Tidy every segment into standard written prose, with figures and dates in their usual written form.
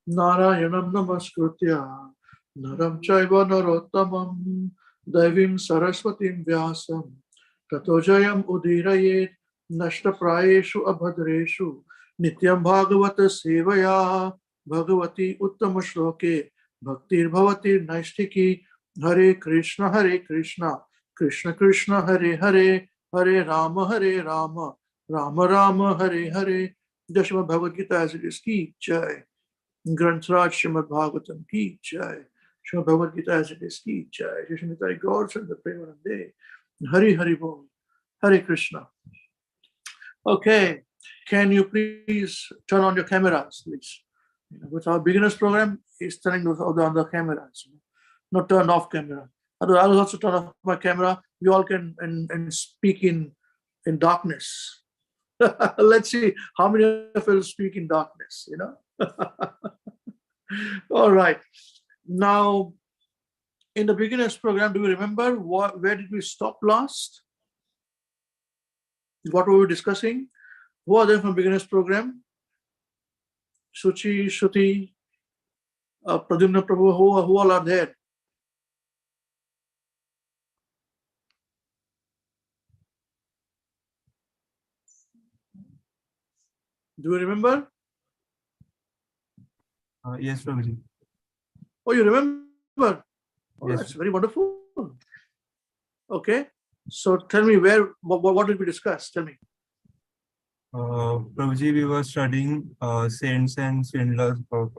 Narayanam namaskritya naram chaiva narottamam devim saraswatim vyasam tato jayam udirayet nashtaprayeshu abhadreshu nityam bhagavata sevaya bhagavati uttama shloke bhaktir bhavati naistiki Hare Krishna Krishna Krishna Hare Hare Hare Rama Rama Rama Hare Hare. Jashma Bhagavad Gita as it is ki jai. Grantraj Srimad Bhāgavatam ki jai. Srimad Bhagavad Gita as it is ki jai. Shishmitai God and the Premanande. Hari Hari Bol. Hare Krishna. Okay. Can you please turn on your cameras, please? With our beginners program, is turning on the cameras. Not turn off camera. Otherwise, I will also turn off my camera. You all can and speak in darkness. Let's see how many of you will speak in darkness, All right. Now, in the beginners program, do you remember where did we stop last? What were we discussing? Who are there from beginners program? Suchi, Shruti, Pradyumna Prabhu, who all are there? Do you remember? Yes, Prabhuji. Oh, you remember? Oh, Yes. that's very wonderful. Okay. So tell me what did we discuss? Tell me. Prabhuji, we were studying Saints and Swindlers of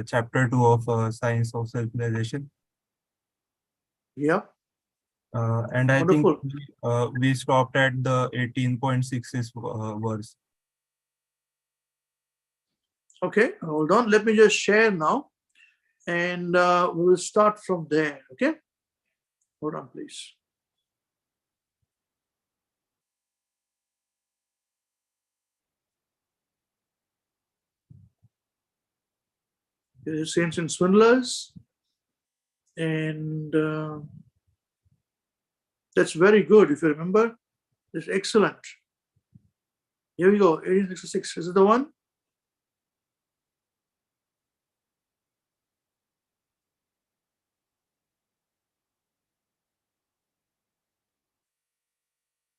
chapter 2 of Science of Self-Realization. Yeah. And I Wonderful. think we stopped at the 18.6 verse. Okay, hold on. Let me just share now. And we will start from there. Okay. Hold on, please. Here is Saints and Swindlers. And that's very good. If you remember, it's excellent. Here we go. 1866. Is it the one?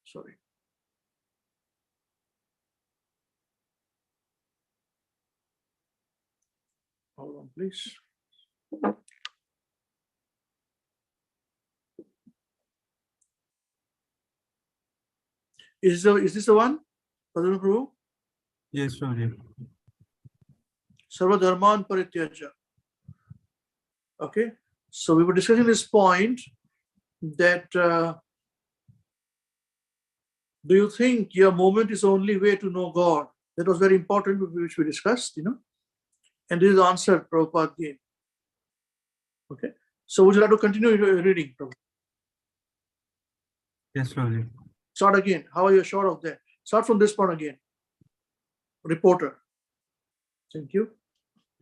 Sorry. Hold on, please. Is this the one? Prabhu? Yes, Prabhuji. Sarva Dharman Parityaja. Okay. So we were discussing this point that do you think your moment is the only way to know God? That was very important, which we discussed, And this is the answer Prabhupada gave. Okay. So would you like to continue reading, Prabhupada? Yes, Prabhuji. Start again. How are you sure of that? Start from this point again. Reporter. Thank you.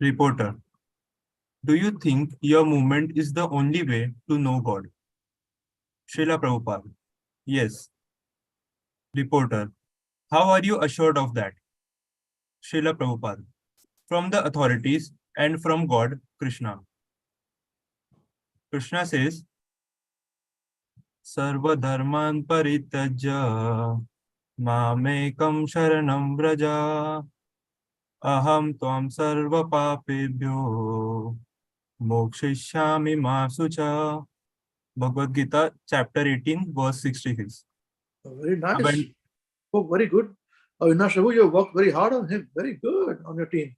Reporter. Do you think your movement is the only way to know God? Srila Prabhupada. Yes. Reporter. How are you assured of that? Srila Prabhupada. From the authorities and from God, Krishna. Krishna says, Sarva dharman parityajya mamekam sharanam vraja aham tvam sarva papebhyo mokshishyami ma sucha. Bhagavad Gita, chapter 18, verse 66. Oh, very nice. Oh, very good. Avinash Prabhu, you worked very hard on him. Very good on your team.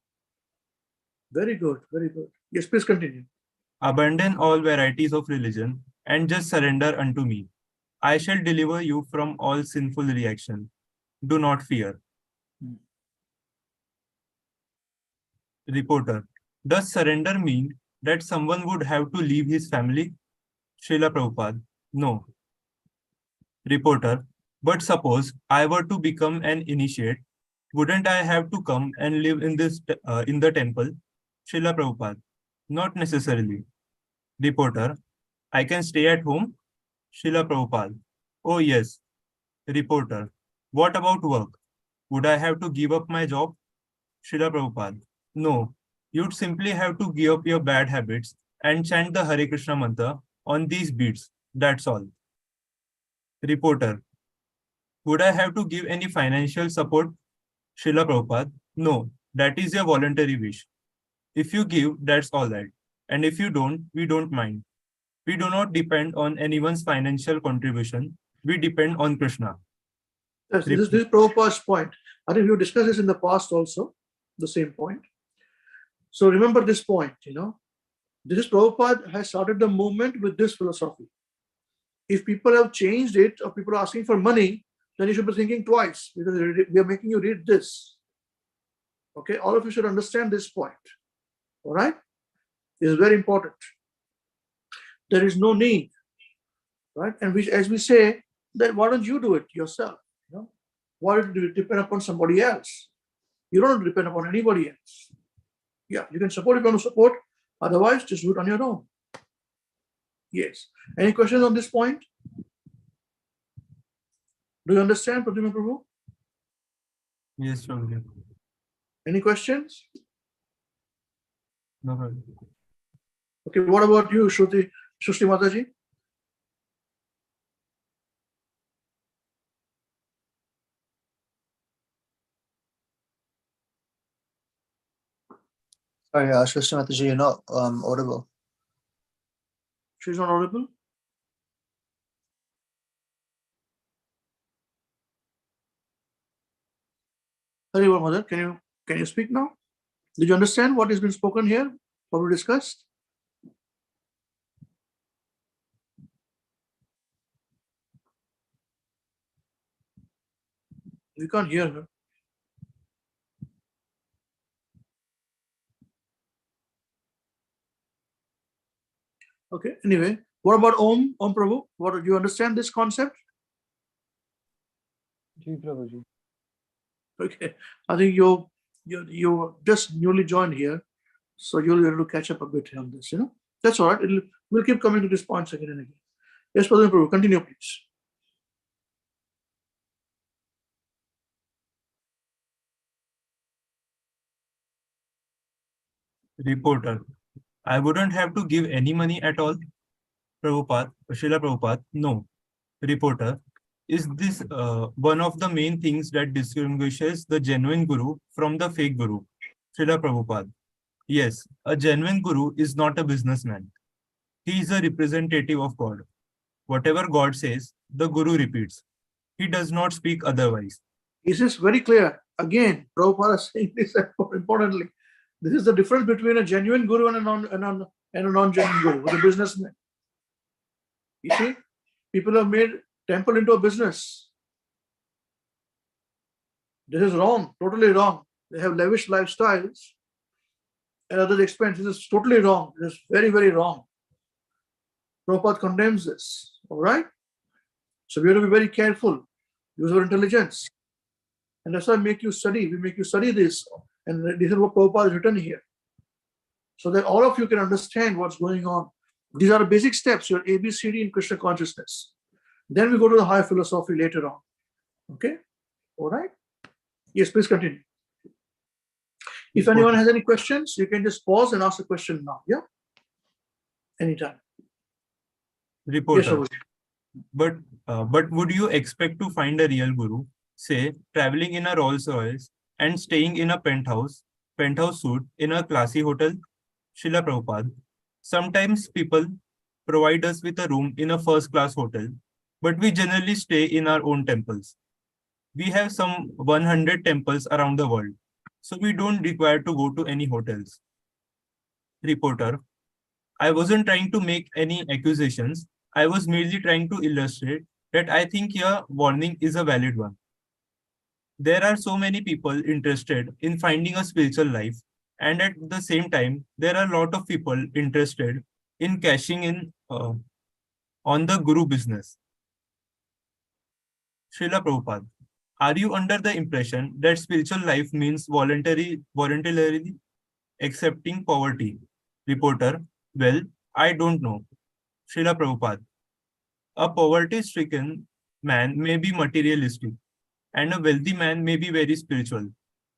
Very good. Very good. Yes, please continue. Abandon all varieties of religion and just surrender unto me. I shall deliver you from all sinful reaction. Do not fear. Reporter. Does surrender mean that someone would have to leave his family? Srila Prabhupada. No. Reporter. But suppose I were to become an initiate, wouldn't I have to come and live in the temple? Srila Prabhupada. Not necessarily. Reporter. I can stay at home? Srila Prabhupada. Oh yes. Reporter. What about work? Would I have to give up my job? Srila Prabhupada. No. You'd simply have to give up your bad habits and chant the Hare Krishna mantra on these beats. That's all. Reporter, would I have to give any financial support? Srila Prabhupada, no, that is your voluntary wish. If you give, that's all right. And if you don't, we don't mind. We do not depend on anyone's financial contribution. We depend on Krishna. Yes, this is Prabhupada's point. I think we discussed this in the past also, the same point. So remember this point, This is Prabhupada has started the movement with this philosophy. If people have changed it or people are asking for money, then you should be thinking twice because we are making you read this. Okay, all of you should understand this point. All right? This is very important. There is no need, right? And as we say, then why don't you do it yourself? Why do you depend upon somebody else? You don't depend upon anybody else. Yeah, you can support if you want to support. Otherwise, just do it on your own. Yes. Any questions on this point? Do you understand, Pradyumna Prabhu? Yes, sure. Any questions? No problem. Okay, what about you, Shruti Mataji? Sorry, Srishti Mataji, you're not audible. She's not audible? Very well, Mother. Can you speak now? Did you understand what has been spoken here? What we discussed? We can't hear her. Okay, anyway, what about Om Prabhu? What do you understand this concept? Ji, Prabhuji. Okay, I think you just newly joined here, so you'll be able to catch up a bit on this. That's all right. We'll keep coming to these points again and again. Yes, Pradyumna Prabhu, continue, please. Reporter, I wouldn't have to give any money at all. Prabhupada, Srila Prabhupada, no. Reporter, is this one of the main things that distinguishes the genuine guru from the fake guru? Srila Prabhupada, yes, a genuine guru is not a businessman. He is a representative of God. Whatever God says, the guru repeats. He does not speak otherwise. This is very clear. Again, Prabhupada is saying this importantly. This is the difference between a genuine guru and a non-genuine guru, with a businessman. You see, people have made temple into a business. This is wrong, totally wrong. They have lavish lifestyles at other expense. This is totally wrong. This is very, very wrong. Prabhupada condemns this. All right? So we have to be very careful, use our intelligence. And that's why we make you study this. And this is what Prabhupada has written here. So that all of you can understand what's going on. These are the basic steps, your ABCD in Krishna consciousness. Then we go to the higher philosophy later on. Okay? All right? Yes, please continue. If anyone has any questions, you can just pause and ask a question now. Yeah? Anytime. Reporter, Yes, but would you expect to find a real guru, say, traveling in a Rolls Royce and staying in a penthouse suite in a classy hotel? Srila Prabhupada, sometimes people provide us with a room in a first-class hotel, but we generally stay in our own temples. We have some 100 temples around the world, so we don't require to go to any hotels. Reporter, I wasn't trying to make any accusations. I was merely trying to illustrate that I think your warning is a valid one. There are so many people interested in finding a spiritual life, and at the same time, there are a lot of people interested in cashing in on the guru business. Srila Prabhupada, are you under the impression that spiritual life means voluntarily accepting poverty? Reporter, well, I don't know. Srila Prabhupada, a poverty-stricken man may be materialistic, and a wealthy man may be very spiritual.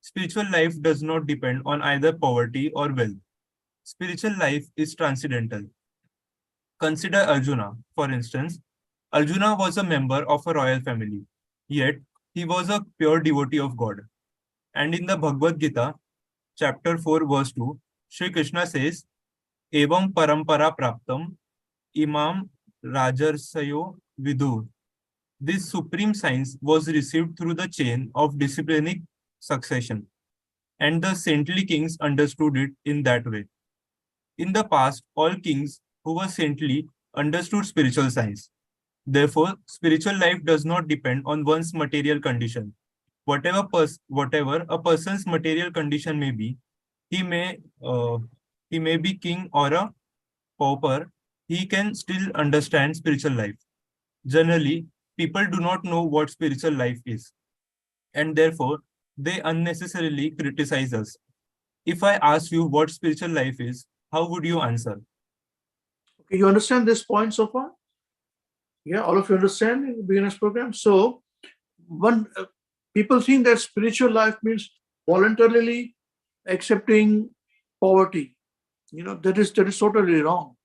Spiritual life does not depend on either poverty or wealth. Spiritual life is transcendental. Consider Arjuna, for instance. Arjuna was a member of a royal family, yet he was a pure devotee of God. And in the Bhagavad Gita, chapter 4, verse 2, Sri Krishna says, Evam parampara praptam imam rajarsayo vidur. This supreme science was received through the chain of disciplinic succession, and the saintly kings understood it in that way. In the past, all kings who were saintly understood spiritual science. Therefore, spiritual life does not depend on one's material condition. Whatever a person's material condition may be, he may be king or a pauper, he can still understand spiritual life. Generally, people do not know what spiritual life is, and therefore they unnecessarily criticize us. If I ask you what spiritual life is, how would you answer? Okay, you understand this point so far? Yeah, all of you understand in the beginner's program. So, people think that spiritual life means voluntarily accepting poverty. That is totally wrong.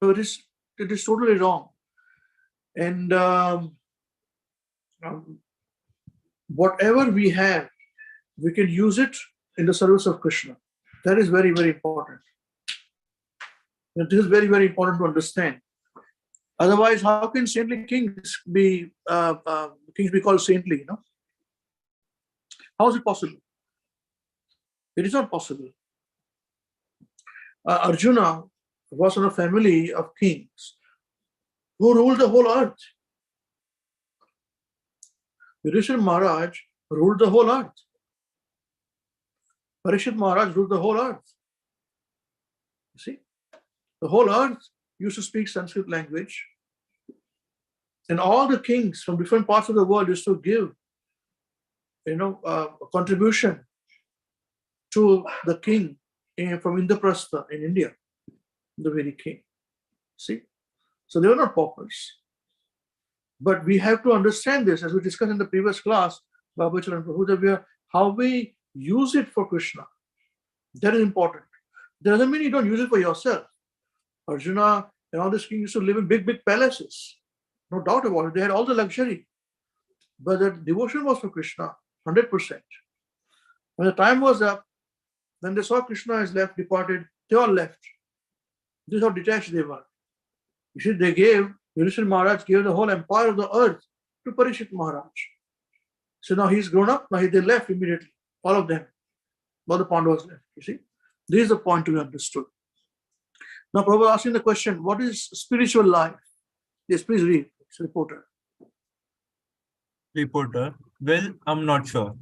So it is totally wrong. And whatever we have, we can use it in the service of Krishna. That is very, very important. And this is very, very important to understand. Otherwise, how can saintly kings be called saintly? How is it possible? It is not possible. Arjuna was from a family of kings who ruled the whole earth. Yudhishthira Maharaj ruled the whole earth. Parishit Maharaj ruled the whole earth. You see, the whole earth used to speak Sanskrit language, and all the kings from different parts of the world used to give, a contribution to the king from Indraprastha in India, the very king. See, so they were not paupers. But we have to understand this, as we discussed in the previous class, Babacharan Prabhu, that how we use it for Krishna. That is important. That doesn't mean you don't use it for yourself. Arjuna and all these kings used to live in big, big palaces. No doubt about it. They had all the luxury. But the devotion was for Krishna, 100%. When the time was up, when they saw Krishna is left, departed, they all left. This is how detached they were. You see, Yudhishthira Maharaj gave the whole empire of the earth to Parishit Maharaj. So now he's grown up, now they left immediately. All of them. All the Pandavas left. You see? This is the point to be understood. Now, Prabhupada asking the question, what is spiritual life? Yes, please read. It's reporter. Reporter, well, I'm not sure.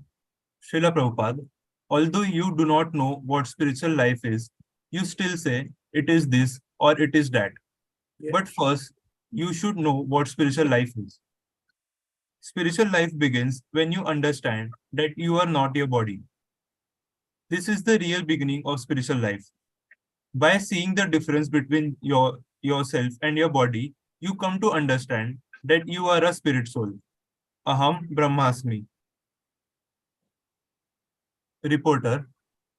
Srila Prabhupada, although you do not know what spiritual life is, you still say it is this or it is that. Yes. But first, you should know what spiritual life is. Spiritual life begins when you understand that you are not your body. This is the real beginning of spiritual life. By seeing the difference between yourself and your body, you come to understand that you are a spirit soul. Aham Brahmasmi. Reporter,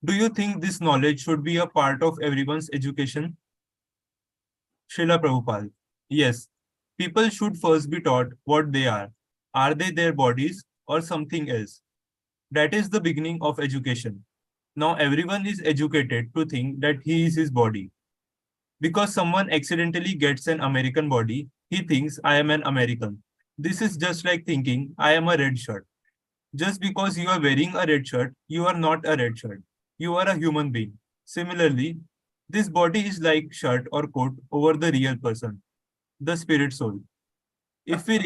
do you think this knowledge should be a part of everyone's education? Srila Prabhupada, yes. People should first be taught what they are. Are they their bodies or something else? That is the beginning of education. Now everyone is educated to think that he is his body. Because someone accidentally gets an American body, he thinks I am an American. This is just like thinking I am a red shirt. Just because you are wearing a red shirt, you are not a red shirt. You are a human being. Similarly, this body is like shirt or coat over the real person, the spirit soul. If we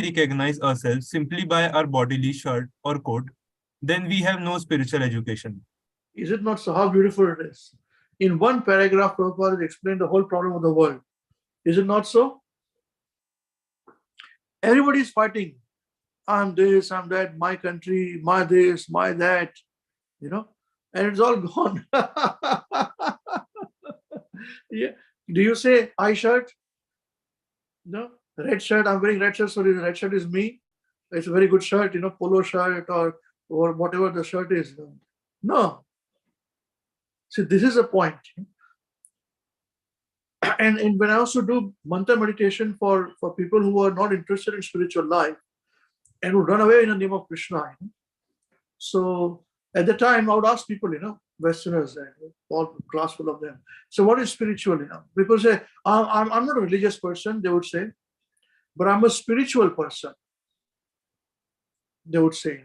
recognize ourselves simply by our bodily shirt or coat, then we have no spiritual education. Is it not so? How beautiful it is. In one paragraph, Prabhupada has explained the whole problem of the world. Is it not so? Everybody is fighting. I'm this, I'm that, my country, my this, my that, and it's all gone. Yeah. Do you say I shirt? No. Red shirt, I'm wearing red shirt, so the red shirt is me. It's a very good shirt, polo shirt or whatever the shirt is. No. See, this is a point. And when I also do mantra meditation for people who are not interested in spiritual life and who run away in the name of Krishna, so at the time I would ask people, Westerners, all class full of them. So what is spiritual? People say, I'm not a religious person, they would say, but I'm a spiritual person. They would say,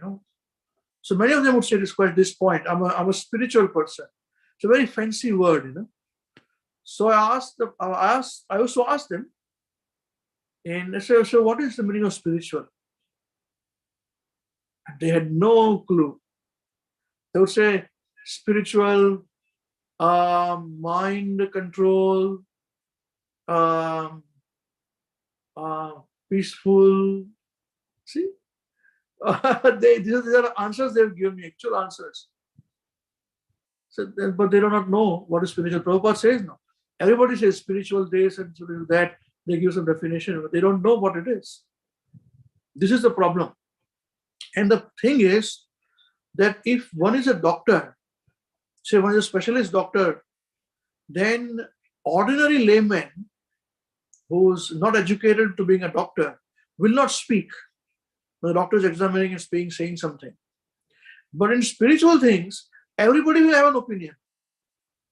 So many of them would say this point, I'm a spiritual person. It's a very fancy word, So I also asked them, and I said, so what is the meaning of spiritual? They had no clue. They would say spiritual, mind control, peaceful. See, these are answers they've given me, actual answers. So, but they do not know what is spiritual. Prabhupada says no. Everybody says spiritual this and spiritual that. They give some definition, but they don't know what it is. This is the problem. And the thing is that if one is a doctor, say one is a specialist doctor, then ordinary layman who's not educated to being a doctor will not speak when the doctor is examining and saying something. But in spiritual things, everybody will have an opinion.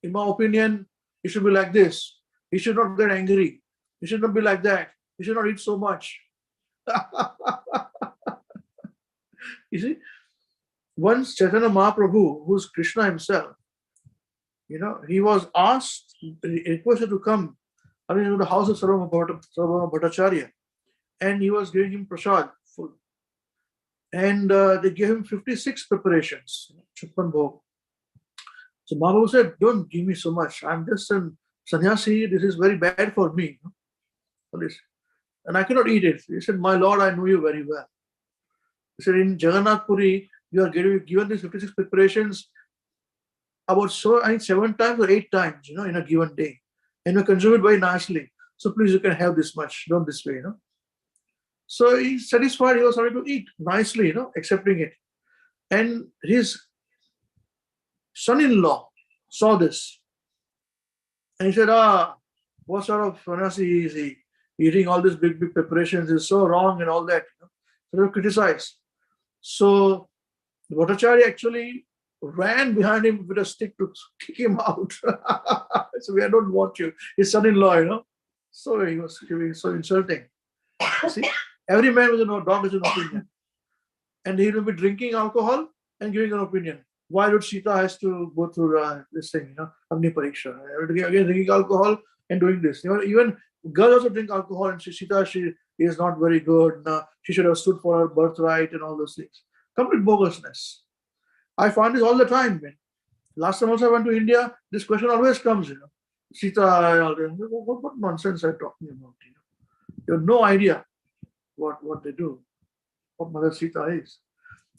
In my opinion, it should be like this. He should not get angry. He should not be like that. He should not eat so much. You see, once Chaitanya Mahaprabhu, who's Krishna himself, he was asked, requested to come to the house of Sarvabhauma Bhattacharya, and he was giving him prasad full. And they gave him 56 preparations, Chuppan Bhog. So Mahaprabhu said, don't give me so much. I'm just a sannyasi. This is very bad for me. And I cannot eat it. He said, my Lord, I know you very well. He said, in Jagannath Puri, you are given these 56 preparations about 7 times or 8 times, in a given day. And you consume it very nicely. So please, you can have this much. Don't this way, So he's satisfied. He was starting to eat nicely, accepting it. And his son-in-law saw this. And he said, what sort of sannyasi is he? Eating all these big preparations is so wrong and all that. So they were criticized. So the Bhattacharya actually ran behind him with a stick to kick him out. So I don't want you. His son-in-law, So he was giving so insulting. See, every man with a dog has an opinion. And he will be drinking alcohol and giving an opinion. Why would Sita has to go through this thing, Agni Pariksha? Again, drinking alcohol and doing this. Even girls also drink alcohol, and Sita, she is not very good. She should have stood for her birthright and all those things. Complete bogusness. I find this all the time, man. Last time also I went to India, this question always comes, Sita, what nonsense are you talking about? You have no idea what they do, what Mother Sita is.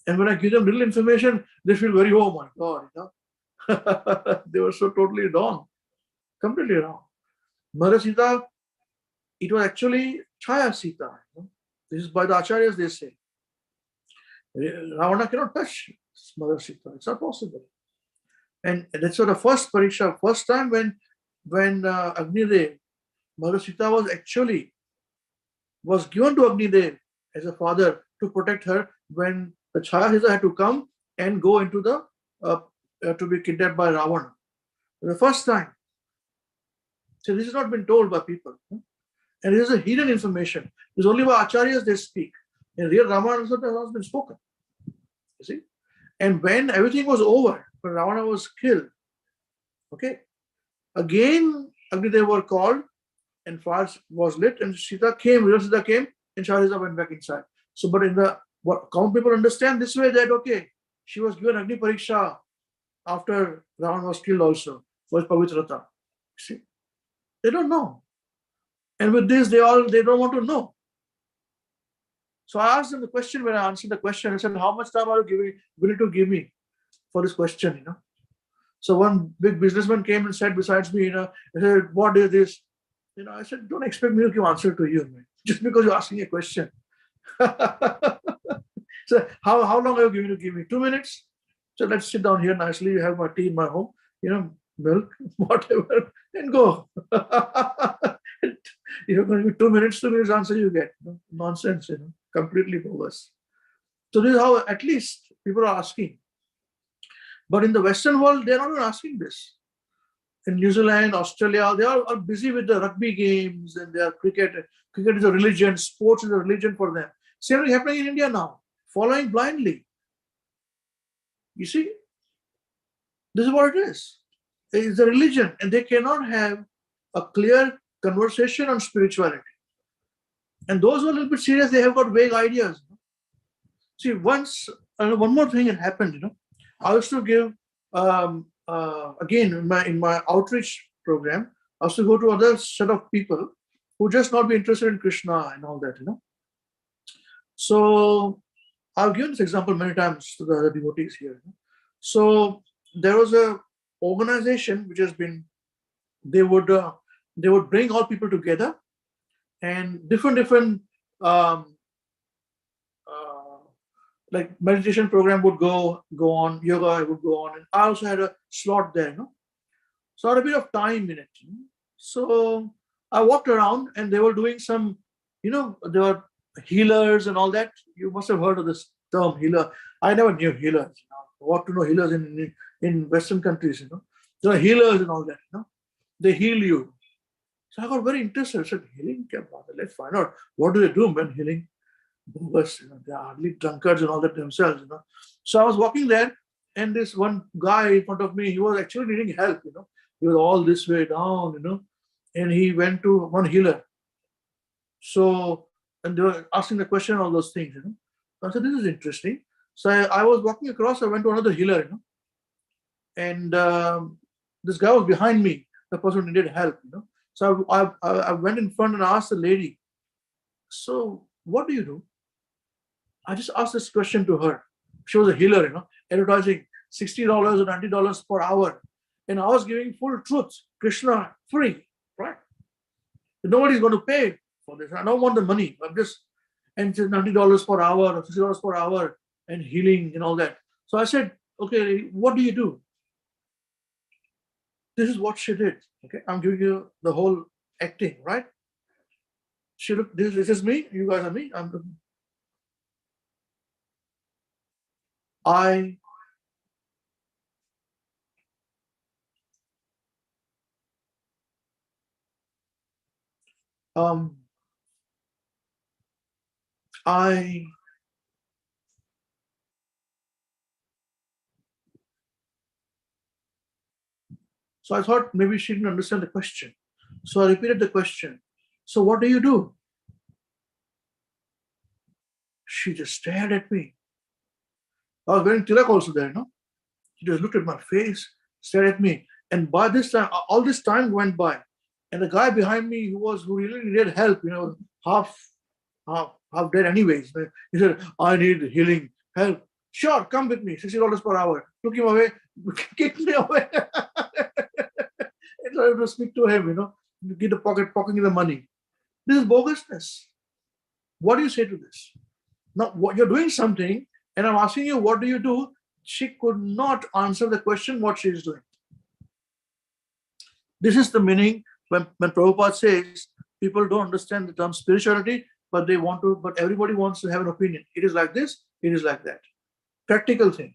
And when I give them little information, they feel very, oh my God, they were so totally wrong, completely wrong. Mother Sita, it was actually Chaya Sita. This is by the Acharyas, they say. Ravana cannot touch Mother Sita. It's not possible. And that's why the first pariksha, first time when Agnidev, Mother Sita was given to Agnidev as a father to protect her when the Chaya Sita had to come and go into to be kidnapped by Ravana. The first time. So this has not been told by people. And it is a hidden information. It's only by Acharyas they speak. In real Ramayana has not been spoken. You see? And when everything was over, when Ravana was killed, okay, again Agnidev were called and fire was lit, and Sita came, real Sita came, and Sita went back inside. So, but what common people understand this way, that okay, she was given Agni Pariksha after Ravana was killed also, was Pavitrata. See? They don't know. And with this, they don't want to know. So I asked them the question. When I answered the question, I said, how much time are you willing to give me for this question? So one big businessman came and sat besides me, I said, what is this? I said, don't expect me to give answer to you, man. Just because you're asking a question. So how long are you going to give me? 2 minutes? So let's sit down here nicely. You have my tea in my home, milk, whatever, and go. You're going to give 2 minutes, 2 minutes answer you get. Nonsense, completely bogus. So this is how at least people are asking. But in the Western world, they're not even asking this. In New Zealand, Australia, they are busy with the rugby games and their cricket. Cricket is a religion, sports is a religion for them. Same thing happening in India now, following blindly. You see, this is what it is. It is a religion, and they cannot have a clear conversation on spirituality. And those who are a little bit serious, they have got vague ideas. See, once, one more thing had happened, I used to give, again, in my outreach program, I used to go to other set of people who just not be interested in Krishna and all that, So I've given this example many times to the other devotees here. So there was a organization which has been, they would bring all people together, and different like meditation program would go on, yoga would go on, and I also had a slot there, So I had a bit of time in it. So I walked around, and they were doing some, there were healers and all that. You must have heard of this term, healer. I never knew healers. What to know healers in Western countries, There are healers and all that, They heal you. So I got very interested. I said, healing? Let's find out. What do they do when healing? Bogus, they are hardly drunkards and all that themselves, So I was walking there, and this one guy in front of me, he was actually needing help, He was all this way down, and he went to one healer. So, and they were asking the question, all those things, So I said, this is interesting. So I was walking across, I went to another healer, and this guy was behind me, the person who needed help, So I went in front and asked the lady, so what do you do? I just asked this question to her. She was a healer, advertising $60 or $90 per hour. And I was giving full truth, Krishna free, right? Nobody's going to pay for this. I don't want the money. I'm just, and it's $90 per hour or $60 per hour and healing and all that. So I said, okay, what do you do? This is what she did. Okay, I'm giving you the whole acting, right? She looked, this is me, you guys are me. So I thought maybe she didn't understand the question. So I repeated the question. So what do you do? She just stared at me. I was wearing tilak also there, She just looked at my face, stared at me. And by this time, all this time went by. And the guy behind me who really needed help, half dead anyways. He said, I need healing help. Sure, come with me, $60 per hour. Took him away, kicked me away. And I had to speak to him, get the pocketing the money. This is bogusness. What do you say to this? Now, what you're doing something, and I'm asking you, what do you do? She could not answer the question what she is doing. This is the meaning when Prabhupada says people don't understand the term spirituality, but everybody wants to have an opinion. It is like this, it is like that. Practical thing.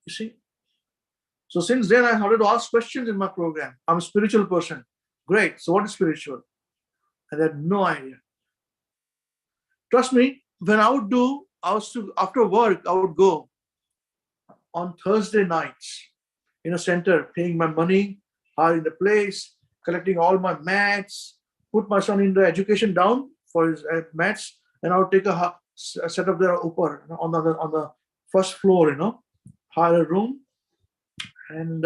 You see? So since then, I started to ask questions in my program. I'm a spiritual person. Great. So what is spiritual? I had no idea. Trust me, when after work, I would go on Thursday nights in a center, paying my money, hiring the place, collecting all my mats, put my son in the education down for his mats, and I would take a set up there on the first floor, hire a room, and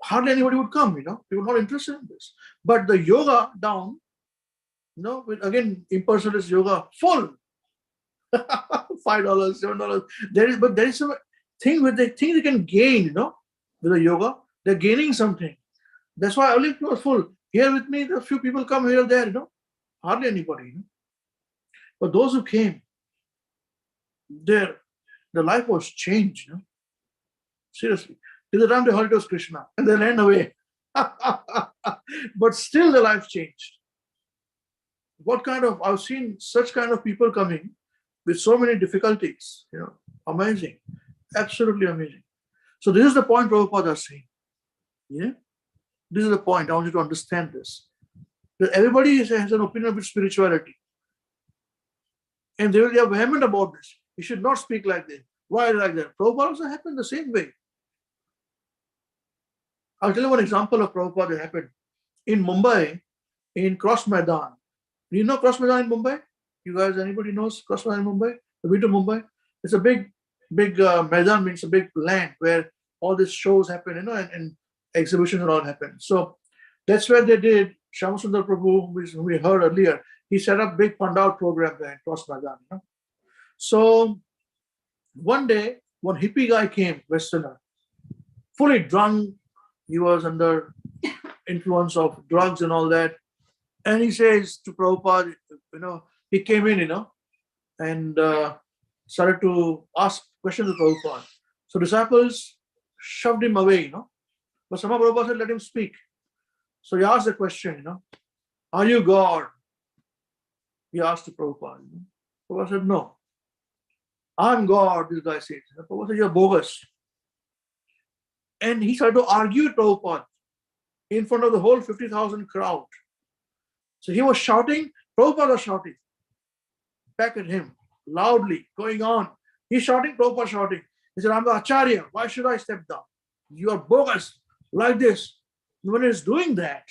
hardly anybody would come, People were not interested in this. But the yoga down, with again impersonalist yoga, full. $5, $7. There is some thing they think they can gain, with the yoga. They're gaining something. That's why only was full. Here with me, a few people come here there, hardly anybody. But those who came, their life was changed. Seriously. Till the time they heard it was Krishna and they ran away. But still the life changed. I've seen such kind of people coming with so many difficulties, amazing, absolutely amazing. So this is the point Prabhupada is saying. Yeah, this is the point. I want you to understand this. That everybody has an opinion with spirituality. And they will be vehement about this. You should not speak like this. Why like that? Prabhupada also happened the same way. I'll tell you one example of Prabhupada that happened. In Mumbai, in Cross Maidan. Do you know Cross Maidan in Mumbai? You guys, anybody knows Cross Maidan in Mumbai? Have you been to Mumbai? It's a big Maidan, means a big land where all these shows happen, and exhibitions and all happen. So that's where they did. Shyamasundar Prabhu, who we heard earlier, he set up big Pandal program there in Cross Maidan. So one day, one hippie guy came, Westerner, fully drunk. He was under influence of drugs and all that. And he says to Prabhupada, he came in, and started to ask questions to Prabhupada. So disciples shoved him away, But somehow Prabhupada said, let him speak. So he asked the question, are you God? He asked to Prabhupada. Prabhupada said, no. I'm God, this guy said. Prabhupada said, you're bogus. And he started to argue with Prabhupada in front of the whole 50,000 crowd. So he was shouting, Prabhupada was shouting back at him loudly, going on. He's shouting, Prabhupada shouting. He said, I'm the Acharya. Why should I step down? You are bogus, like this. When he's doing that,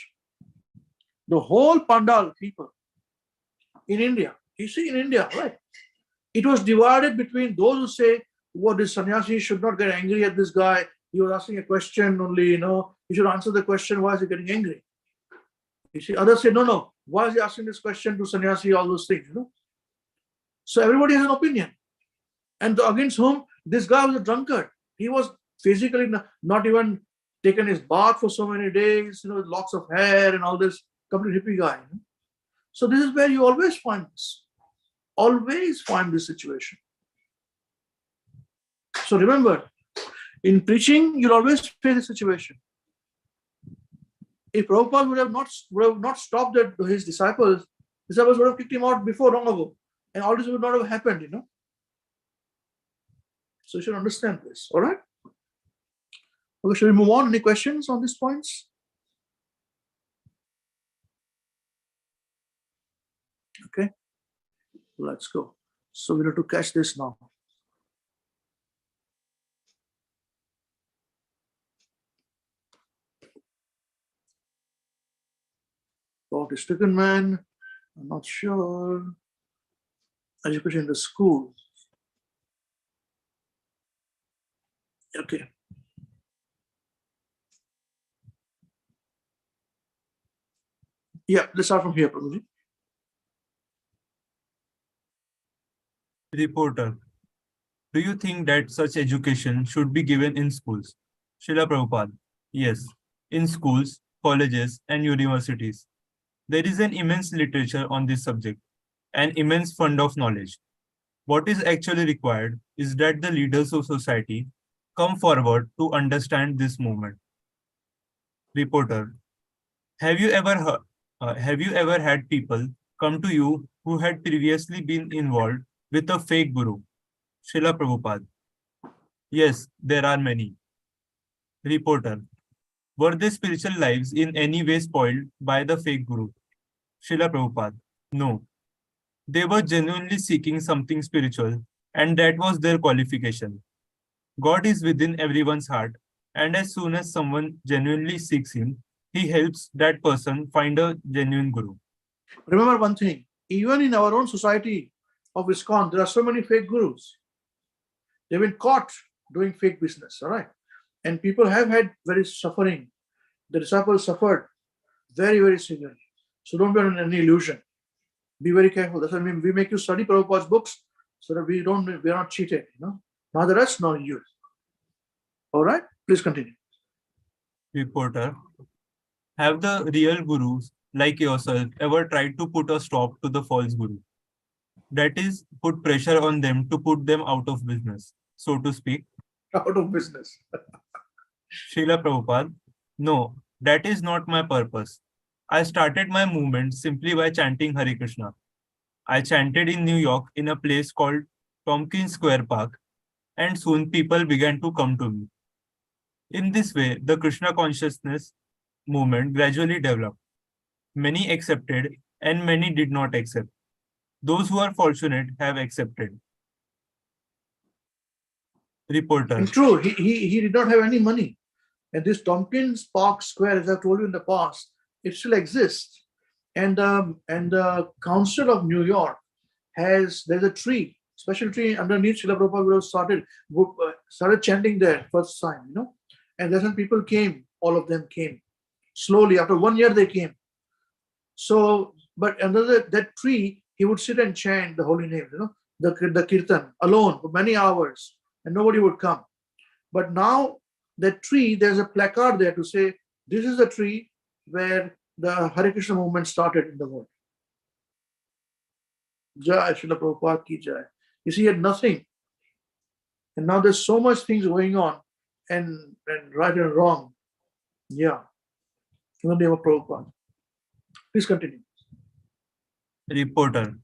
the whole Pandal people in India, you see in India, right? It was divided between those who say, this sannyasi should not get angry at this guy. He was asking a question only, you should answer the question, why is he getting angry? You see, others say, no, why is he asking this question to sannyasi, all those things, So everybody has an opinion. And against whom? This guy was a drunkard. He was physically not even taken his bath for so many days, with lots of hair and all this, complete hippie guy. So this is where you always find this. Always find this situation. So remember, in preaching, you'll always face this situation. If Prabhupada would have not stopped his disciples would have kicked him out before, long ago. And all this would not have happened, So you should understand this, all right? Okay, should we move on? Any questions on these points? Okay, let's go. So we have to catch this now. About a stricken man, I'm not sure. Education in the school. Okay. Yeah, let's start from here, Prabhuji. Reporter, do you think that such education should be given in schools? Srila Prabhupada, yes, in schools, colleges, and universities. There is an immense literature on this subject, an immense fund of knowledge. What is actually required is that the leaders of society come forward to understand this movement. Reporter, have you ever had people come to you who had previously been involved with a fake guru? Srila Prabhupada, yes, there are many. Reporter, were their spiritual lives in any way spoiled by the fake guru? Srila Prabhupada, no. They were genuinely seeking something spiritual, and that was their qualification. God is within everyone's heart, and as soon as someone genuinely seeks him, he helps that person find a genuine guru. Remember one thing, even in our own society of ISKCON, there are so many fake gurus. They've been caught doing fake business, all right? And people have had very suffering. The disciples suffered very, very severely. So don't be under any illusion. Be very careful. That's why we make you study Prabhupada's books so that we are not cheated, Neither us nor you. All right, please continue. Reporter, Have the real gurus like yourself ever tried to put a stop to the false guru? That is, put pressure on them to put them out of business, so to speak. Out of business. Srila Prabhupada, no, that is not my purpose. I started my movement simply by chanting Hare Krishna. I chanted in New York in a place called Tompkins Square Park, and soon people began to come to me. In this way, the Krishna consciousness movement gradually developed. Many accepted and many did not accept. Those who are fortunate have accepted. Reporter. And true, he did not have any money. And this Tompkins Park Square, as I've told you in the past, it still exists. And the Council of New York there's a tree, special tree underneath. Srila Prabhupada would have started chanting there first time, And that's when people came, all of them came. Slowly, after 1 year they came. So, but under that tree, he would sit and chant the holy names, the kirtan alone for many hours, and nobody would come. But now that tree, there's a placard there to say, this is the tree where the Hare Krishna movement started in the world. Jai Srila Prabhupada ki jai. You see, he had nothing. And now there's so much things going on, and right and wrong. Yeah. In the name of Prabhupada. Please continue. Reporter.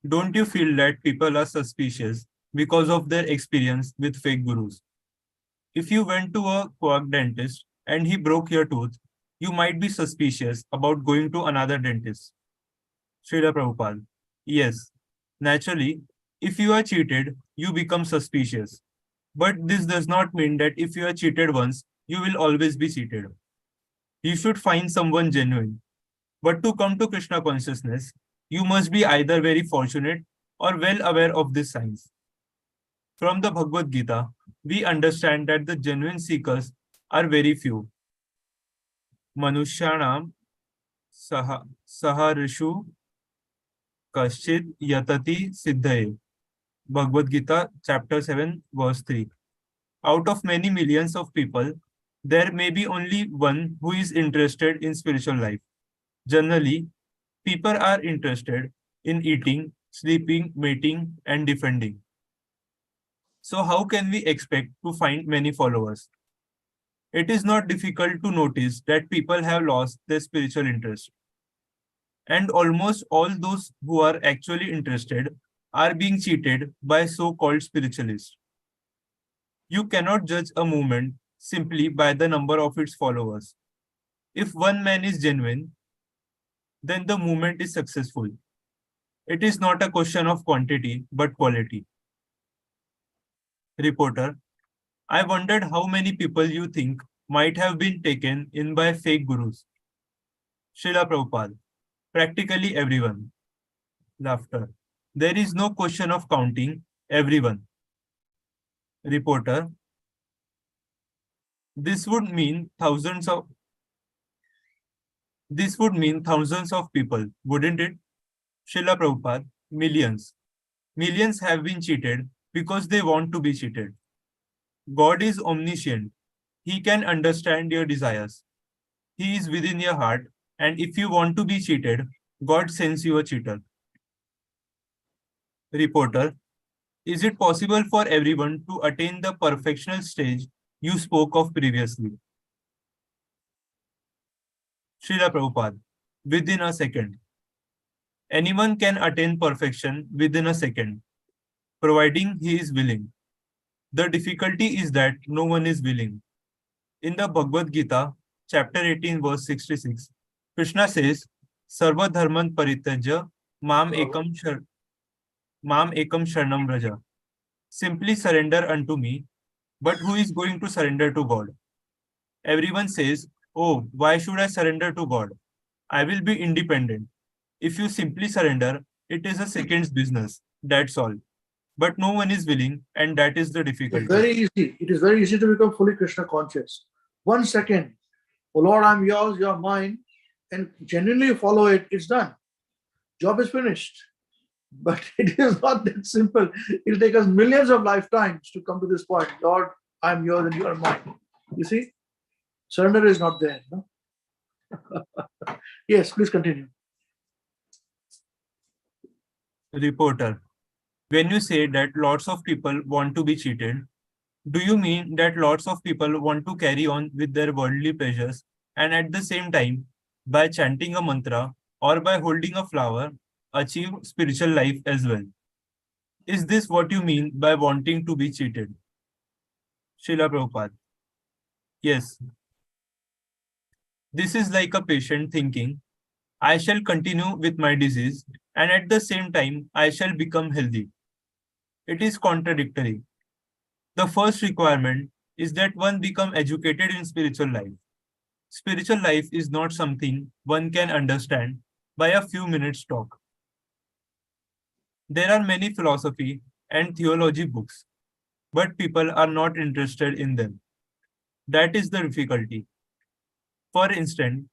Don't you feel that people are suspicious because of their experience with fake gurus? If you went to a quack dentist and he broke your tooth, you might be suspicious about going to another dentist. Srila Prabhupada. Yes. Naturally, if you are cheated, you become suspicious. But this does not mean that if you are cheated once, you will always be cheated. You should find someone genuine. But to come to Krishna consciousness, you must be either very fortunate or well aware of this science. From the Bhagavad Gita, we understand that the genuine seekers are very few. Manushyanam saharishu kashchid yatati siddhaye. Bhagavad Gita, chapter 7, verse 3. Out of many millions of people, there may be only one who is interested in spiritual life. Generally, people are interested in eating, sleeping, mating, and defending. So how can we expect to find many followers? It is not difficult to notice that people have lost their spiritual interest. And almost all those who are actually interested are being cheated by so-called spiritualists. You cannot judge a movement simply by the number of its followers. If one man is genuine, then the movement is successful. It is not a question of quantity, but quality. Reporter, I wondered how many people you think might have been taken in by fake gurus. Srila Prabhupada, practically everyone. Laughter. There is no question of counting everyone. Reporter, this would mean thousands of people, wouldn't it? Srila Prabhupada, millions. Millions have been cheated because they want to be cheated. God is omniscient. He can understand your desires. He is within your heart, and if you want to be cheated, God sends you a cheater. Reporter, is it possible for everyone to attain the perfectional stage you spoke of previously? Srila Prabhupada, within a second. Anyone can attain perfection within a second, providing he is willing. The difficulty is that no one is willing. In the Bhagavad Gita, chapter 18, verse 66, Krishna says, Sarva dharman parityajya mam ekam sharanam vraja. Simply surrender unto me, but who is going to surrender to God? Everyone says, oh, why should I surrender to God? I will be independent. If you simply surrender, it is a second's business. That's all. But no one is willing, and that is the difficulty. It's very easy. It is very easy to become fully Krishna conscious. 1 second. Oh Lord, I'm yours, you're mine. And genuinely follow it, it's done. Job is finished. But it is not that simple. It'll take us millions of lifetimes to come to this point. Lord, I'm yours and you are mine. You see? Surrender is not there. No? Yes, please continue. Reporter, when you say that lots of people want to be cheated, do you mean that lots of people want to carry on with their worldly pleasures and at the same time, by chanting a mantra or by holding a flower, achieve spiritual life as well? Is this what you mean by wanting to be cheated? Srila Prabhupada. Yes. This is like a patient thinking, I shall continue with my disease and at the same time, I shall become healthy. It is contradictory. The first requirement is that one become educated in spiritual life. Spiritual life is not something one can understand by a few minutes talk. There are many philosophy and theology books, but people are not interested in them. That is the difficulty. For instance,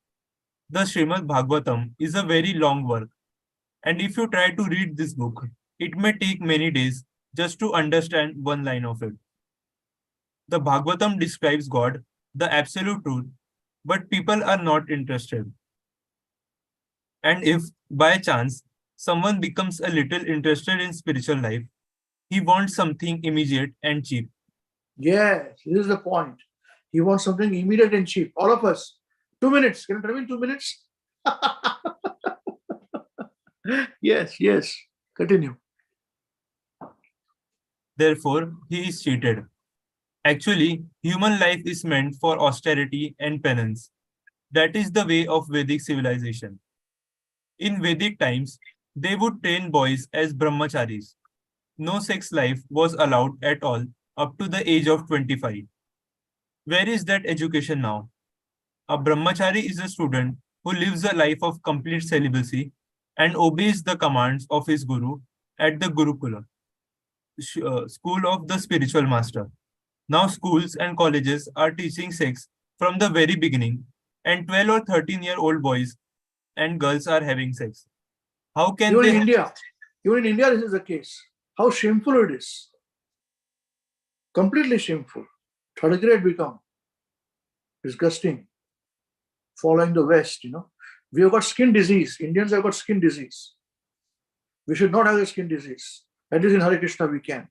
the Srimad Bhagavatam is a very long work, and if you try to read this book, it may take many days just to understand one line of it. The Bhagavatam describes God, the absolute truth, but people are not interested. And if, by chance, someone becomes a little interested in spiritual life, he wants something immediate and cheap. Yes, this is the point. He wants something immediate and cheap. All of us. 2 minutes. Can you tell me in 2 minutes? Yes, yes. Continue. Therefore, he is cheated. Actually, human life is meant for austerity and penance. That is the way of Vedic civilization. In Vedic times, they would train boys as brahmacharis. No sex life was allowed at all up to the age of 25. Where is that education now? A brahmachari is a student who lives a life of complete celibacy and obeys the commands of his guru at the Gurukula, school of the spiritual master. Now schools and colleges are teaching sex from the very beginning, and 12 or 13-year-old boys and girls are having sex. How can Even in they India, this is the case. How shameful it is. Completely shameful. Third grade become disgusting. Following the West, We have got skin disease. Indians have got skin disease. We should not have a skin disease. At least in Hare Krishna we can.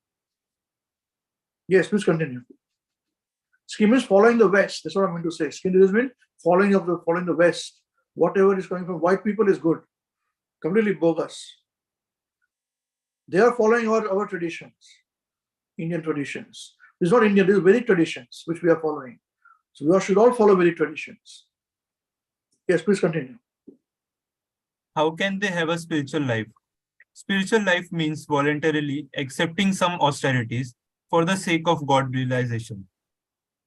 Yes, please continue. Skin means following the West. That's what I'm going to say. Skin disease means following the West. Whatever is coming from white people is good. Completely bogus. They are following our traditions, Indian traditions. This is not Indian, this is Vedic traditions which we are following. So we should all follow Vedic traditions. Yes, please continue. how can they have a spiritual life? Spiritual life means voluntarily accepting some austerities for the sake of God realization.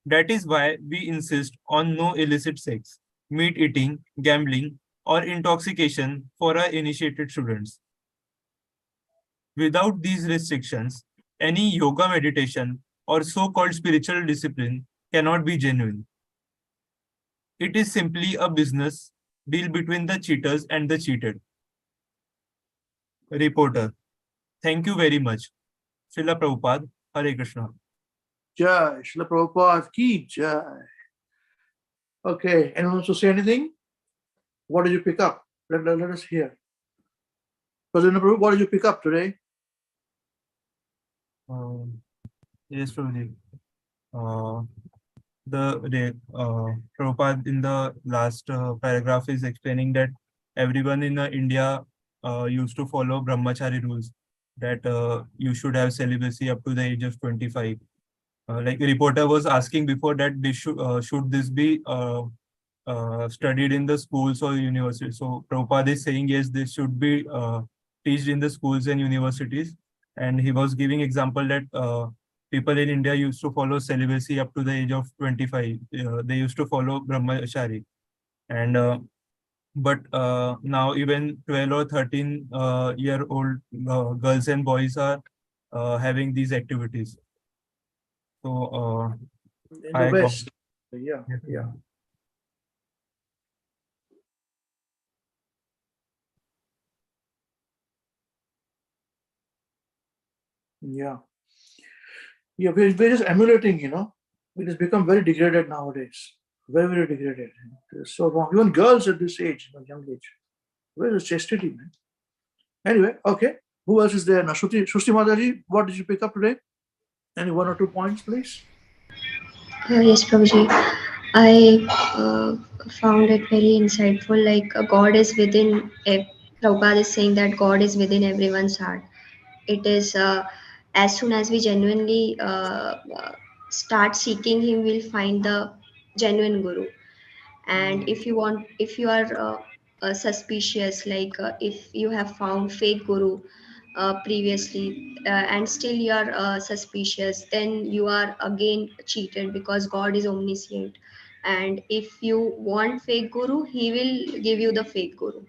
That is why we insist on no illicit sex, meat eating, gambling, or intoxication for our initiated students. Without these restrictions, any yoga meditation or so-called spiritual discipline cannot be genuine. It is simply a business deal between the cheaters and the cheated. Reporter, thank you very much. Srila Prabhupada, Hare Krishna. Jai, Srila Prabhupada ki Jai. Okay, anyone wants to say anything? What did you pick up? Let us hear. President Prabhu, what did you pick up today? Yes, Prabhuji. Prabhupada in the last paragraph is explaining that everyone in India used to follow brahmachari rules, that you should have celibacy up to the age of 25. Like a reporter was asking before that this should this be studied in the schools or universities. So Prabhupada is saying yes, this should be taught in the schools and universities. And he was giving example that people in India used to follow celibacy up to the age of 25. They used to follow brahmachari. And but now even 12 or 13 year old girls and boys are having these activities. So In the West. Yeah. Yeah. Yeah, we're just emulating, It has become very degraded nowadays. Very, very degraded. It's so wrong. Even girls at this age, young age. Where is chastity, man? Anyway, okay. Who else is there now? Shruti Mataji, what did you pick up today? Any 1 or 2 points, please? Yes, Prabhuji. I found it very insightful. Like God is within. Prabhupada is saying that God is within everyone's heart. It is as soon as we genuinely start seeking Him, we'll find the genuine Guru. And if you are suspicious, like if you have found fake Guru previously and still you are suspicious, then you are again cheated, because God is omniscient, and if you want fake Guru, He will give you the fake Guru.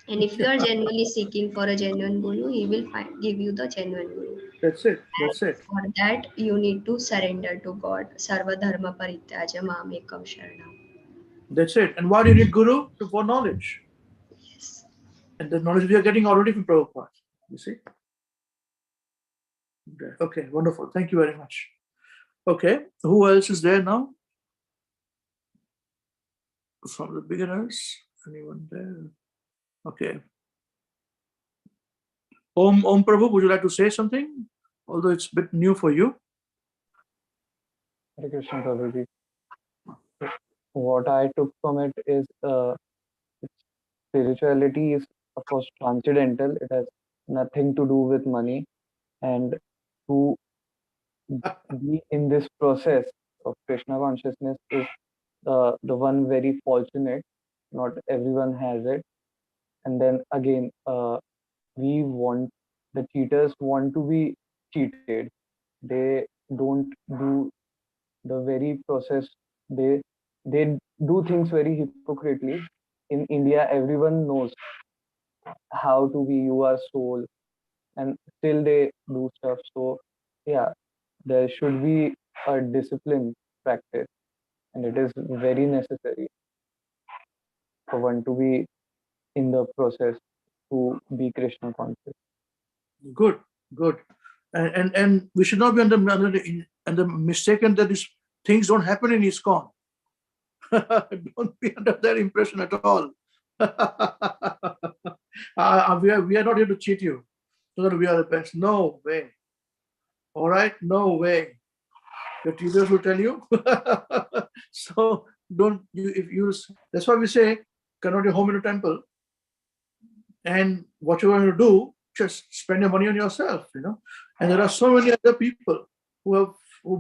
And if you are genuinely seeking for a genuine Guru, He will give you the genuine Guru. That's it. And That's it. for that, you need to surrender to God. Sarva dharma parityaja mamekam sharanam. That's it. And why do you need Guru? For knowledge. Yes. And the knowledge we are getting already from Prabhupada. You see? Okay, wonderful. Thank you very much. Okay, who else is there now? From the beginners? Anyone there? Okay. Om Prabhu, would you like to say something? Although it's a bit new for you. Hare Krishna, Prabhuji. What I took from it is spirituality is, of course, transcendental. It has nothing to do with money. And to be in this process of Krishna consciousness is the one very fortunate. Not everyone has it. And then again, the cheaters want to be cheated. They don't do the very process. They do things very hypocritically. In India, everyone knows how to be your soul, and still they do stuff. So yeah, there should be a discipline practice, and it is very necessary for one to be in the process to be Krishna conscious. Good, good. And we should not be under mistaken that these things don't happen in ISKCON. Don't be under that impression at all. We are not here to cheat you, so that we are the best. No way. All right, no way. Your teachers will tell you. So don't you if you. That's why we say convert your home into temple, and what you're going to do, just spend your money on yourself. And there are so many other people who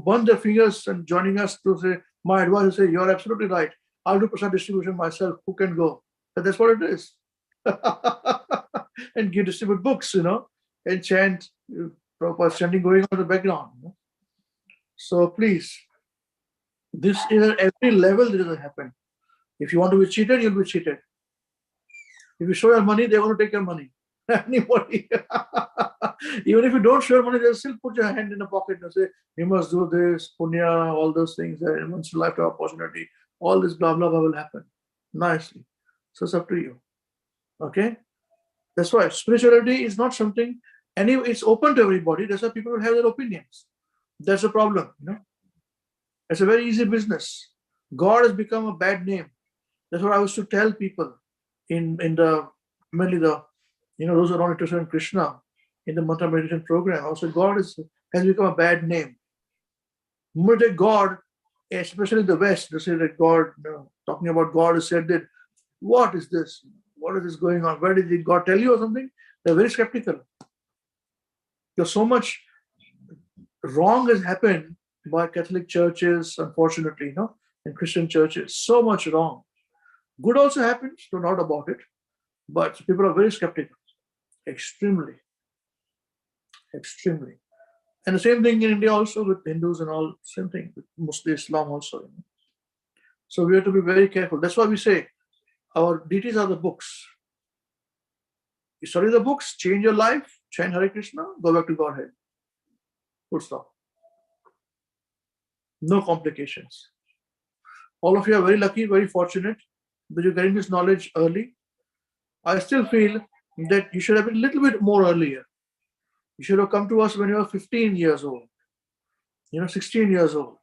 burn their fingers and joining us to say, my advice is say, you're absolutely right. I'll do prasad distribution myself. Who can go? But that's what it is. And distribute books, and chant, proper chanting going on in the background. So please, this is at every level this will happen. If you want to be cheated, you'll be cheated. If you show your money, they want to take your money. Anybody. Even if you don't show your money, they'll still put your hand in the pocket and say, you must do this, punya, all those things. Once in a lifetime opportunity, all this blah, blah, blah will happen. Nicely. So it's up to you. Okay? That's why spirituality is not something, it's open to everybody. That's why people will have their opinions. That's the problem. It's a very easy business. God has become a bad name. That's what I used to tell people in the mainly those who are not interested in Krishna in the mantra meditation program. Also, God has become a bad name. When God, especially in the West, they say that God, talking about God, has said that, what is this? What is this going on? Where did God tell you or something? They're very skeptical. Because so much wrong has happened by Catholic churches, unfortunately, and Christian churches. So much wrong. Good also happens, no doubt about it. But people are very skeptical. Extremely. Extremely. And the same thing in India also with Hindus and all, same thing with Muslim Islam also. So we have to be very careful. That's why we say our deities are the books. You study the books, change your life, chant Hare Krishna, go back to Godhead. Full stop. No complications. All of you are very lucky, very fortunate that you're getting this knowledge early. I still feel that you should have been a little bit more earlier. You should have come to us when you were 15 years old, 16 years old.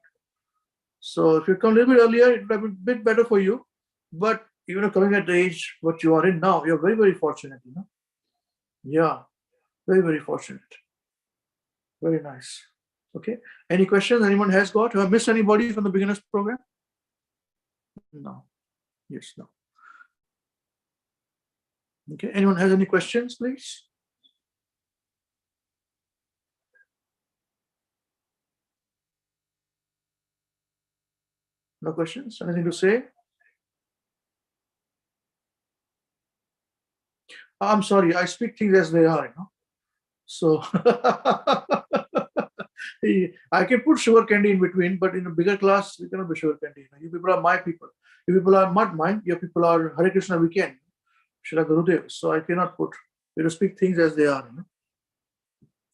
So if you come a little bit earlier, it would have been a bit better for you. But even coming at the age what you are in now, you're very, very fortunate, you know. Yeah, very, very fortunate. Very nice. Okay. Any questions anyone has got? Have I missed anybody from the beginners program? No. Yes, no. Okay. Anyone has any questions, please? No questions? Anything to say? I'm sorry, I speak things as they are, you know. So I can put sugar candy in between, but in a bigger class, we cannot be sugar candy. You know. You people are my people. You people are not mine. Your people are Hare Krishna WECAN, Shri Gurudev. So I cannot put. You have to speak things as they are. You know.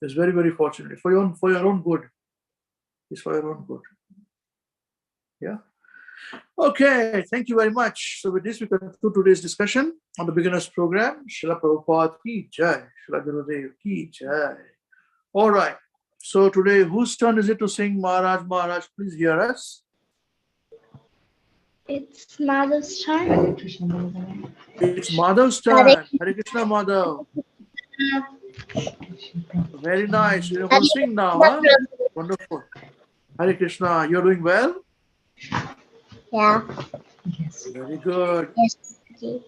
It's very, very fortunate for your own good. It's for your own good. Yeah. Okay, thank you very much. So with this, we conclude today's discussion on the beginners program. Srila Prabhupada ki jai, Srila Gurudev ki jai. All right. So today, whose turn is it to sing Maharaj, Maharaj? Please hear us. It's Madhav's turn. It's Madhav's turn. Hare Krishna Madhav. Very nice. You're going to sing now, huh? Wonderful. Hare Krishna, you're doing well? Yeah. Very good. Yes. Okay.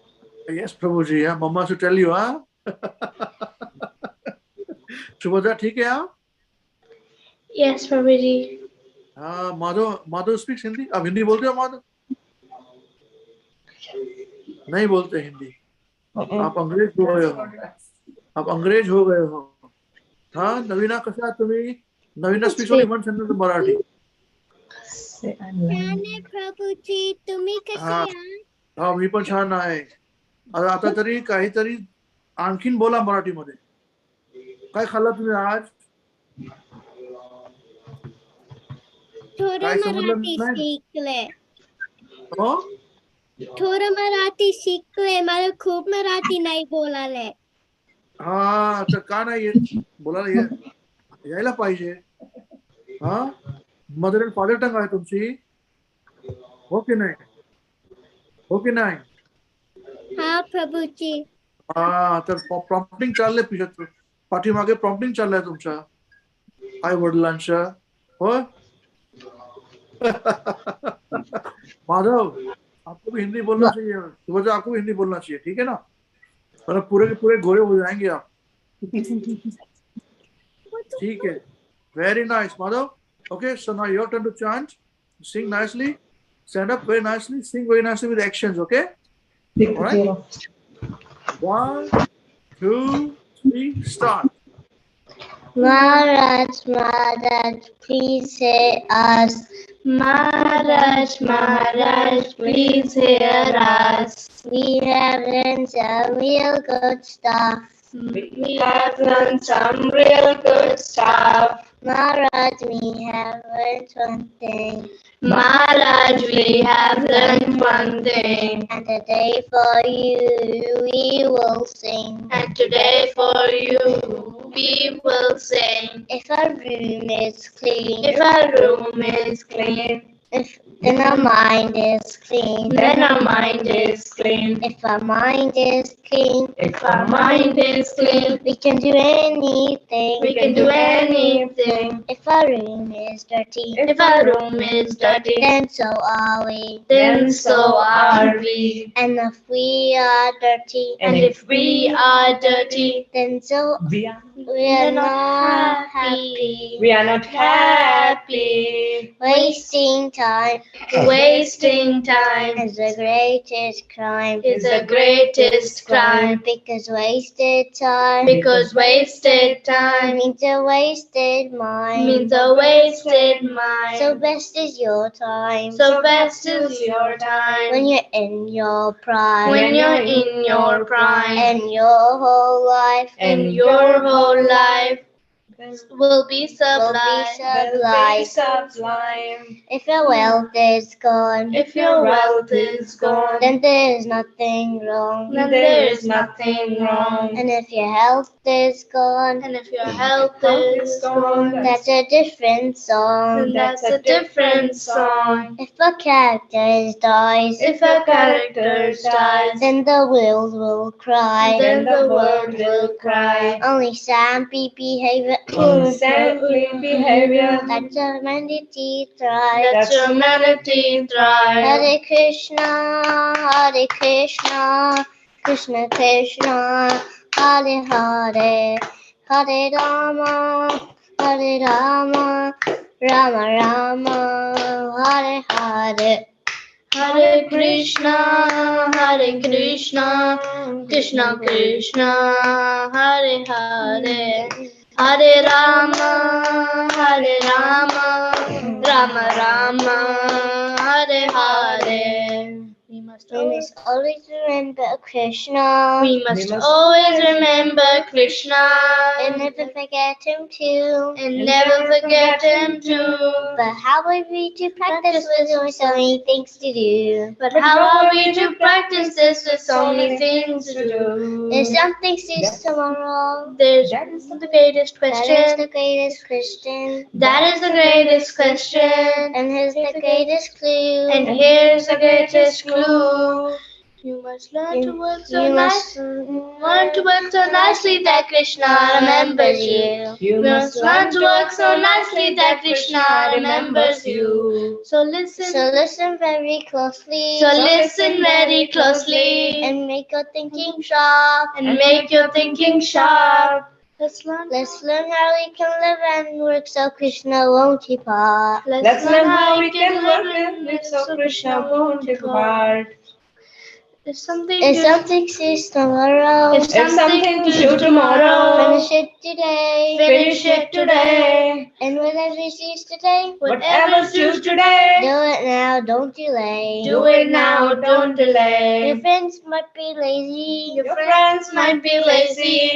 Yes, Prabhuji. Yeah? Mama should tell you, huh? Shubhadra, ठीक है आप? Yes, Prabhuji. हाँ, Madhav speaks Hindi. आप हिंदी बोलते हो माधव? नहीं बोलते हिंदी. आप अंग्रेज हो गए हो. आप अंग्रेज हो गए हो. हाँ, नवीना कसा तुम्ही? नवीना speaks only one sentence of Marathi. Prabhuji तुम्ही कसे आहात? हा मी पण छान आहे. आता तरी काहीतरी आणखीन बोला मराठीमध्ये. काय खाल्लं तुम्ही आज? थोडं मराठी शिकले. हो? थोडं मराठी शिकले. मला खूप मराठी नाही बोलायला. हा तर का नाही येत? बोलायला यायला पाहिजे. हा मदर अँड फादर टंग आहे तुमची. हो की नाही? हो की नाही? हा प्रभूजी. हा तर प्रॉम्प्टिंग चाललंय पाठीमागे प्रॉम्प्टिंग चाललंय तुमच्या आई वडिलांच्या. हो माधव आपको भी हिंदी बोलना चाहिए. सुबह आपको भी हिंदी बोलना चाहिए. ठीक है ना? वरना पूरे के पूरे गोरे हो जाएंगे आप. ठीक है. Very nice, Madhav. Okay, so now your turn to chant. Sing nicely. Stand up very nicely. Sing very nicely with actions. Okay. All right. 1, 2, 3, start. Maharaj, Maharaj, please hear us. Maharaj, Maharaj, please hear us. We have learned some real good stuff. We have learned some real good stuff. Maharaj, we have learned one thing. Maharaj, we have learned one thing. And today for you we will sing. And today for you we will sing. If our room is clean. If our room is clean. Then our mind is clean. Then our mind is clean. If our mind is clean. If our mind is clean. We can do anything. We can do anything. If our room is dirty. If our room is dirty. Then so are we. Then so are we. And if we are dirty. And if we are dirty. Then so we are not happy. We are not happy. Wasting time. Wasting time is the greatest crime. Is the greatest crime. Because wasted time. Because wasted time means a wasted mind. Means a wasted mind. So best is your time. So best is your time. When you're in your prime. When you're in your prime. And your whole life. And your whole life. will be sublime. If your wealth is gone, then there is nothing wrong. And if your health is gone, that's a different song. If a character dies, then the world will cry. Only saintly behavior. That's humanity thrives. Hare Krishna, Krishna Krishna, Hare Hare, Hare Rama, Rama Rama, Hare Hare. Hare Krishna, Krishna Krishna, Hare Hare, Hare Rama, Rama Rama, Hare Hare. We must always remember Krishna. And never forget him too. But how are we to practice with so many things to do? There's something sees tomorrow. That is the greatest question. And here's the greatest clue. You must learn to work so nicely that Krishna remembers you. You must learn to work so nicely that Krishna remembers you. So listen very closely. And make your thinking sharp. Let's learn how we can live and work so Krishna won't depart. If something sees tomorrow, finish it today. And whatever sees today, do it now, don't delay. Your friends might be lazy,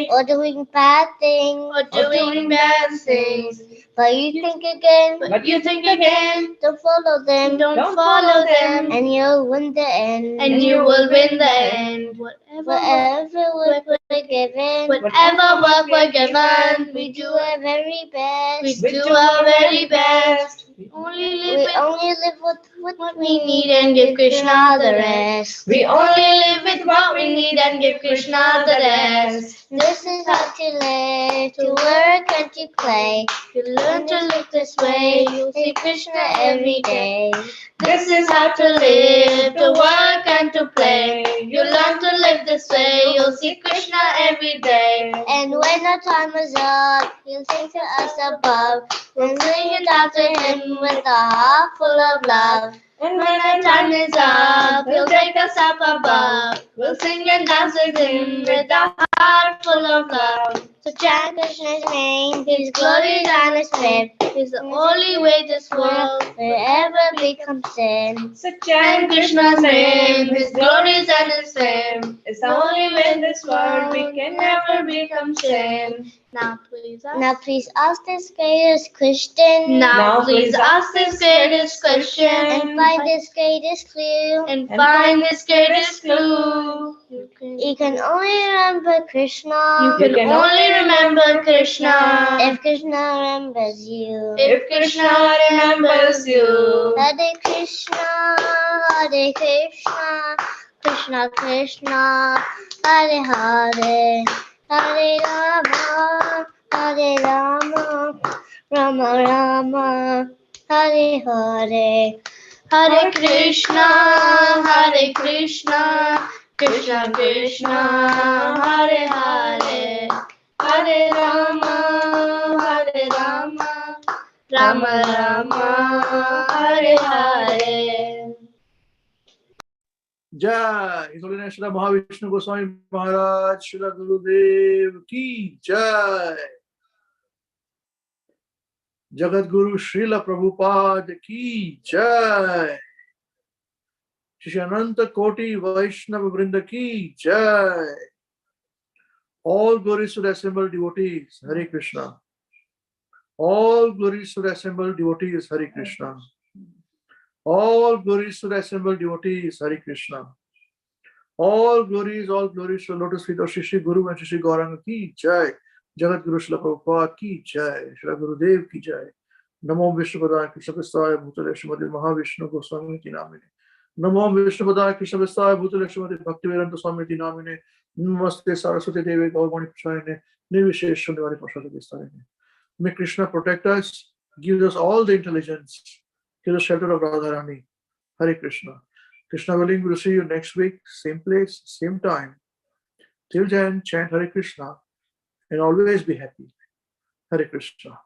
or doing bad things. But you think again, don't follow them, and you'll win the end. Whatever work we're given, we do our very best. We only live with what we need and give Krishna the rest. This is how to live, to work and to play. You learn to live this way, you'll see Krishna every day. This is how to live, to work and to play. You learn to live this way, you'll see Krishna every day. And when our time is up, he'll sing to us above. We'll sing it out to him with a heart full of love. And when our time is up, he'll take us up above. We'll sing and dance with him with a heart full of love. So chant Krishna's name, his glories and his fame. He's the only way this world will ever become sin. So chant Krishna's name, his glories and his fame. It's the only way in this world we can never become sin. Now please ask this greatest question. And find this greatest clue. You can only remember Krishna. If Krishna remembers you. Hare Krishna, Krishna Krishna, Hare Hare, Hare Rama, Rama Rama, Hare Hare. Hare Krishna, Krishna Krishna, Hare Hare, Hare Rama, Rama Rama, Hare Hare. Jai. His Holiness Srila Mahavishnu Goswami Maharaj, Srila Gurudev ki Jai. Jagat Guru Srila Prabhupada ki Jai. Shri Ananta Koti Vaishnava Vrinda ki Jai. All glories to the assembled devotees. Hare Krishna. All glories to the assembled devotees, Hare Krishna. All glories to the assembled devotees, Hare Krishna. All glories to the lotus feet of Shri Guru and Shri Gauranga ki jai. Jagat Guru Srila Prabhupada ki jai. Shri Gurudev ki jai. Namo Vishnu Padaya Krishna Prasthaya Bhutale Srimati Mahavishnu Goswami Ti Namine. Namo Vishnu Padaya Krishna Prasthaya Bhutale Srimati Bhaktivedanta Swami Ti Namine. Namaste Saraswati Devi Gaurvani Prasayane. Nirvishesha Nivari Prasada Vistarine. May Krishna protect us, give us all the intelligence, give us shelter of Radharani. Hare Krishna. Krishna willing, we'll see you next week, same place, same time. Till then, chant Hare Krishna and always be happy. Hare Krishna.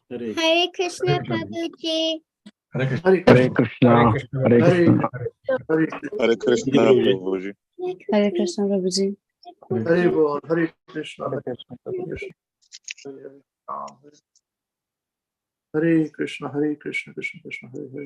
Hare Krishna, Prabhuji. Hare Hare Krishna. Hare Krishna. Hare Hare Krishna, Prabhuji. Hare Krishna, Prabhuji. Hare Bol, Hare Krishna. Hare Krishna. Hare Krishna, Hare Krishna, Krishna Krishna, Hare Hare.